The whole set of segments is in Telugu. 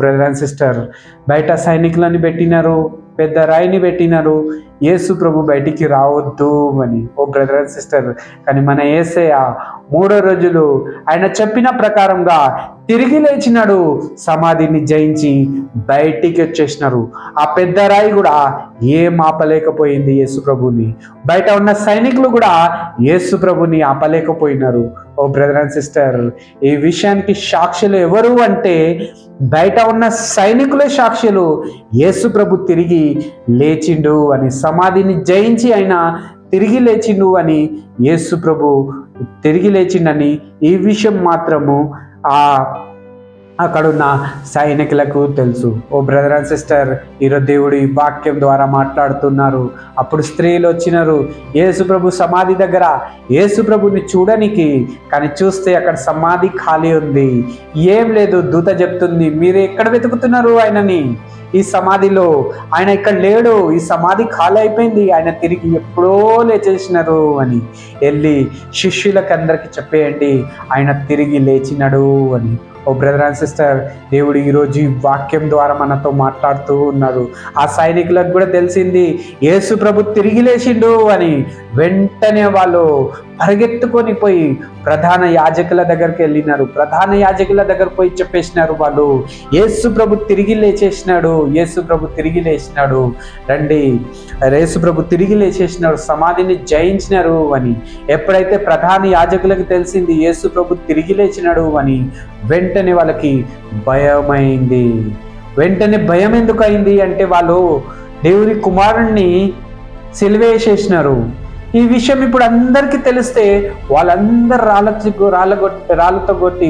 బ్రదర్ అండ్ సిస్టర్, బయట సైనికులని పెట్టినారు, పెద్ద రాయిని పెట్టినారు, యేసు ప్రభు బయటికి రావద్దు అని. ఓ బ్రదర్ అండ్ సిస్టర్, కానీ మన యేసయ్య 3 రోజులు ఆయన చెప్పిన ప్రకారంగా తిరిగి లేచినాడు. సమాధిని జయించి బయటికి వచ్చేసినారు. ఆ పెద్ద రాయి కూడా ఏం ఆపలేకపోయింది యేసు ప్రభుని. బయట ఉన్న సైనికులు కూడా యేసు ప్రభుని ఆపలేకపోయినారు. ఓ బ్రదర్ అండ్ సిస్టర్, ఈ విషయానికి సాక్షులు ఎవరు అంటే బయట ఉన్న సైనికులే సాక్షులు. యేసు ప్రభు తిరిగి లేచిండు అని, సమాధిని జయించి ఆయన తిరిగి లేచిండు అని, యేసు ప్రభు తిరిగి లేచిండని ఈ విషయం మాత్రము అక్కడున్న సైనికులకు తెలుసు. ఓ బ్రదర్ అండ్ సిస్టర్, ఈరోజు దేవుడు ఈ వాక్యం ద్వారా మాట్లాడుతున్నారు. అప్పుడు స్త్రీలు వచ్చినారు యేసు ప్రభు సమాధి దగ్గర యేసు ప్రభుని చూడనికి. కానీ చూస్తే అక్కడ సమాధి ఖాళీ ఉంది, ఏం లేదు. దూత చెప్తుంది, మీరు ఎక్కడ వెతుకుతున్నారు ఆయనని? ఈ సమాధిలో ఆయన ఇక్కడ లేడు, ఈ సమాధి ఖాళీ అయిపోయింది, ఆయన తిరిగి ఎప్పుడో లేచేసినారు అని. వెళ్ళి శిష్యులకు అందరికీ చెప్పేయండి, ఆయన తిరిగి లేచినాడు అని. ఓ బ్రదర్ అండ్ సిస్టర్, దేవుడు ఈరోజు ఈ వాక్యం ద్వారా మనతో మాట్లాడుతూ ఉన్నారు. ఆ సైనికులకు కూడా తెలిసింది యేసు ప్రభు తిరిగి లేచిండు అని. వెంటనే వాళ్ళు పరిగెత్తుకొని పోయి ప్రధాన యాజకుల దగ్గరికి వెళ్ళినారు. ప్రధాన యాజకుల దగ్గర పోయి చెప్పేసినారు వాళ్ళు, యేసు ప్రభు తిరిగి లేచేసినాడు, యేసు ప్రభు తిరిగి లేచినాడు, రండి, యేసు ప్రభు తిరిగి లేచేసినాడు, సమాధిని జయించినారు అని. ఎప్పుడైతే ప్రధాన యాజకులకు తెలిసింది యేసు ప్రభు తిరిగి లేచినాడు అని, వెంటనే వాళ్ళకి భయమైంది. వెంటనే భయం ఎందుకు అయింది అంటే వాళ్ళు దేవుని కుమారుణ్ణి సిలువేసేసినారు. ఈ విషయం ఇప్పుడు అందరికీ తెలిస్తే వాళ్ళందరూ రాళ్ళతో కొట్టి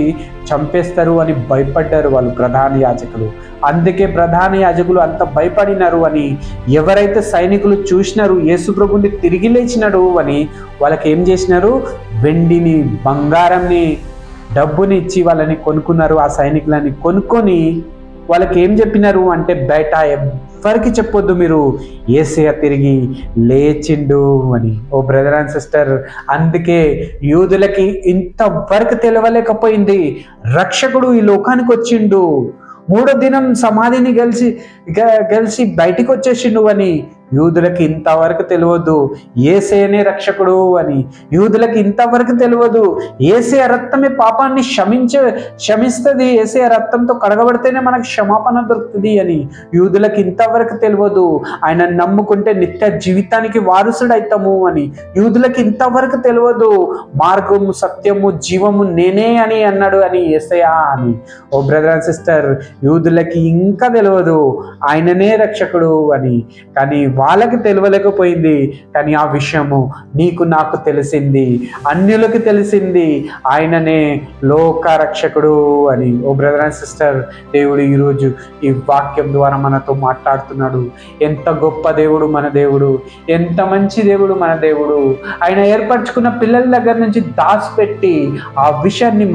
చంపేస్తారు అని భయపడ్డారు వాళ్ళు ప్రధాన యాజకులు. అందుకే ప్రధాన యాజకులు అంత భయపడినారు అని, ఎవరైతే సైనికులు చూసినారు యేసు ప్రభుని తిరిగి లేచినాడు అని, వాళ్ళకి ఏం చేసినారు? వెండిని, బంగారంని, డబ్బుని ఇచ్చి వాళ్ళని కొనుక్కున్నారు. ఆ సైనికులని కొనుక్కొని వాళ్ళకి ఏం చెప్పినారు అంటే, బయట ఎవరికి చెప్పొద్దు మీరు, యేసయ్య తిరిగి లేచిండు అని. ఓ బ్రదర్ అండ్ సిస్టర్, అందుకే యూదులకి ఇంతవరకు తెలియలేకపోయింది రక్షకుడు ఈ లోకానికి వచ్చిండు, 3వ దినం సమాధిని గెలిచి బయటికి వచ్చేసిండు అని. యూదులకి ఇంతవరకు తెలియదు యేసయ్యనే రక్షకుడు అని. యూదులకి ఇంతవరకు తెలియదు యేసయ్య రక్తమే పాపాన్ని క్షమిస్తుంది, యేసయ్య రక్తంతో కడగబడితేనే మనకు క్షమాపణ దొరుకుతుంది అని. యూదులకి ఇంతవరకు తెలియదు ఆయన నమ్ముకుంటే నిత్య జీవితానికి వారసుడు అవుతాము అని. యూదులకి ఇంతవరకు తెలియదు మార్గము, సత్యము, జీవము నేనే అని అన్నాడు అని, యేసయ్య అని. ఓ బ్రదర్ అండ్ సిస్టర్, యూదులకి ఇంకా తెలియదు ఆయననే రక్షకుడు అని. కానీ వాళ్ళకి తెలియలేకపోయింది. కానీ ఆ విషయము నీకు నాకు తెలిసింది, అన్యులకు తెలిసింది, ఆయననే లోక రక్షకుడు అని. ఓ బ్రదర్ అండ్ సిస్టర్, దేవుడు ఈరోజు ఈ వాక్యం ద్వారా మనతో మాట్లాడుతున్నాడు. ఎంత గొప్ప దేవుడు మన దేవుడు, ఎంత మంచి దేవుడు మన దేవుడు. ఆయన ఏర్పరచుకున్న పిల్లల దగ్గర నుంచి దాచిపెట్టి ఆ విషయాన్ని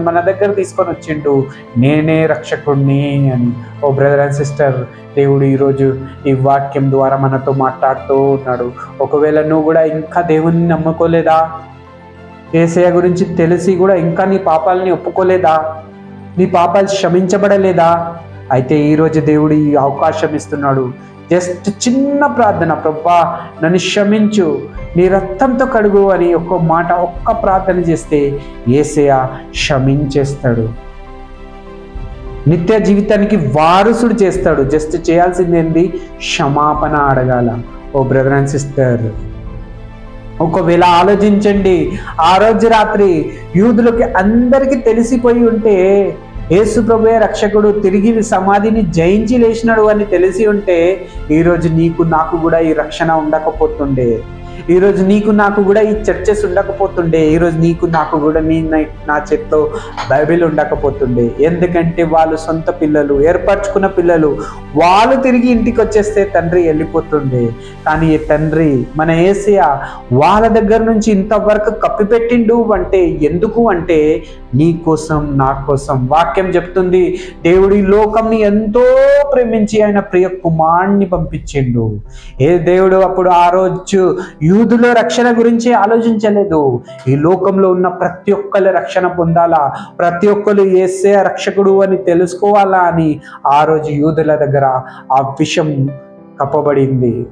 మన దగ్గర తీసుకొని వచ్చిండు, నేనే రక్షకుడిని అని. ఓ బ్రదర్ అండ్ సిస్టర్, దేవుడు ఈరోజు ఈ వాక్యం ద్వారా మనతో మాట్లాడుతూ ఉన్నాడు. ఒకవేళ నువ్వు కూడా ఇంకా దేవుని నమ్ముకోలేదా? యేసయ్య గురించి తెలిసి కూడా ఇంకా నీ పాపాలని ఒప్పుకోలేదా? నీ పాపాలు క్షమించబడలేదా? అయితే ఈరోజు దేవుడు ఈ అవకాశం ఇస్తున్నాడు. జస్ట్ చిన్న ప్రార్థన, ప్రభువా నన్ను క్షమించు, నీ రక్తంతో కడుగు అని ఒక్క ప్రార్థన చేస్తే యేసయ్య క్షమించేస్తాడు, నిత్య జీవితానికి వారసుడు చేస్తాడు. జస్ట్ చేయాల్సిందేంది? క్షమాపణ అడగాల. ఓ బ్రదర్ అండ్ సిస్టర్, ఒకవేళ ఆలోచించండి, ఆ రోజు రాత్రి యూదులకి అందరికీ తెలిసిపోయి ఉంటే యేసు ప్రభువే రక్షకుడు తిరిగి సమాధిని జయించి లేచినాడు అని తెలిసి ఉంటే ఈరోజు నీకు నాకు కూడా ఈ రక్షణ ఉండకపోతుండే. ఈరోజు నీకు నాకు కూడా ఈ చర్చెస్ ఉండకపోతుండే. ఈరోజు నీకు నాకు కూడా నా చేతిలో బైబిల్ ఉండకపోతుండే. ఎందుకంటే వాళ్ళు సొంత పిల్లలు, ఏర్పరచుకున్న పిల్లలు, వాళ్ళు తిరిగి ఇంటికి వచ్చేస్తే తండ్రి వెళ్ళిపోతుండే. కానీ తండ్రి మన యేసయ్య వాళ్ళ దగ్గర నుంచి ఇంతవరకు కప్పిపెట్టిండు అంటే ఎందుకు అంటే నీ కోసం, నా కోసం. వాక్యం చెప్తుంది, దేవుడు ఈ లోకంని ఎంతో ప్రేమించి ఆయన ప్రియ కుమారుణ్ణి పంపించిండు. ఏ దేవుడు అప్పుడు ఆ రోజు యూదుల రక్షణ గురించి ఆలోచించలేదు. ఈ లోకంలో ఉన్న ప్రతి ఒక్కరి రక్షణ పొందాలా, ప్రతి ఒక్కరు యేసయ్య రక్షకుడు అని తెలుసుకోవాలా అని ఆ రోజు యూదుల దగ్గర ఆ విషయం కప్పబడింది.